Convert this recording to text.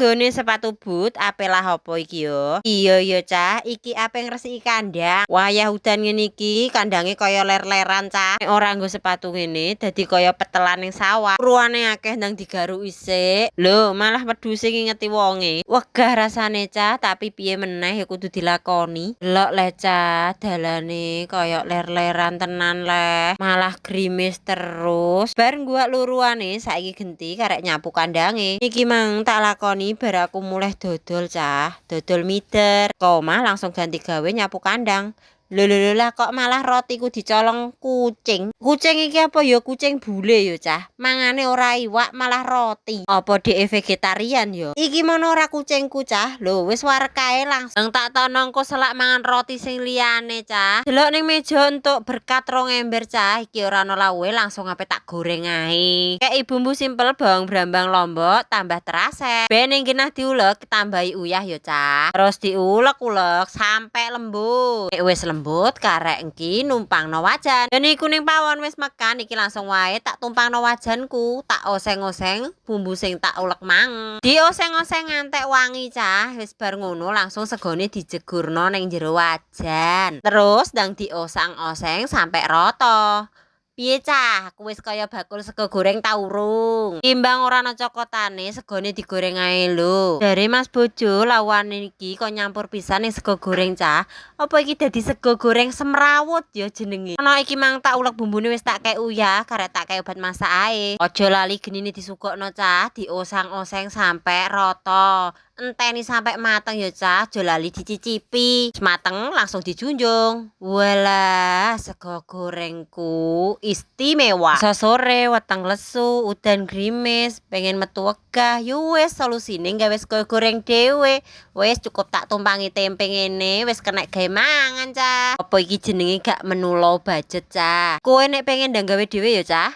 nggone sepatu boot ape lah apa iki yo? Iya yo cah, iki ape ngresiki kandang. Wayah udan ngene iki kandange kaya ler-leran cah. Nek ora nggo sepatu ngene dadi kaya petelan ning sawah. Ruane akeh ndang digaruk isik. Lho, malah wedhuse ngingeti wonge. Wegah rasane cah, tapi piye meneh ya kudu dilakoni. Delok le cah, dalane kaya ler-leran tenan leh. Malah grimis terus. Bar gua luruane saiki genti karek nyapu kandange. Iki mang tak lakoni bar aku mulai dodol cah. Dodol mider. Koma langsung ganti gawe nyapu kandang. Lho lah kok malah rotiku dicolong kucing. Kucing iki apa ya kucing bule ya cah. Mangane ora iwak malah roti. Apa dhek vegetarian ya? Iki mono ora kucingku cah. Lho wis warek kae langsung tak tonongku selak mangan roti sing liyane cah. Delok ning meja entuk berkat 2 ember cah. Iki ora ono lawe langsung ape tak goreng ae. Kayak bumbu simpel bawang brambang lombok tambah terase. Ben ning genah diulek tambahi uyah ya cah. Terus diulek-ulek sampai lembut. Nek wis lembut karek engki numpangno wajan. Dan iku ning pawon wis mekan iki langsung wae tak tumpangno wajanku, tak oseng-oseng bumbu sing tak ulek mang. Dioseng-oseng ngantek wangi cah. Wis bar ngono langsung segone dijegurno ning jero wajan. Terus ndang diosang-oseng sampai rata. Piye cah, aku wis kaya bakul sego goreng ta urung? Timbang ora ana cokotane, segone digoreng ae lho. Dari Mas Bojo, lawane iki kok nyampur pisan ning sego goreng cah. Apa iki dadi sego goreng semrawut ya jenenge? Ana iki mang tak ulek bumbune wis tak kei uyah, karek tak kei obat masak ae. Aja lali genine disukokno cah, diosang-oseng sampai rata. Enteni sampai mateng ya cah, aja lali dicicipi. Mateng langsung dijunjung. Walah, sego gorengku istimewa. Sore weteng lesu, udan grimis, pengen metu wegah. Yo wis solusine gawe sego goreng dhewe. Wis cukup tak tumpangi tempe ngene, wis kena gawe mangan cah. Apa iki jenenge gak menu low budget cah? Kowe nek pengen ndang gawe dhewe ya cah?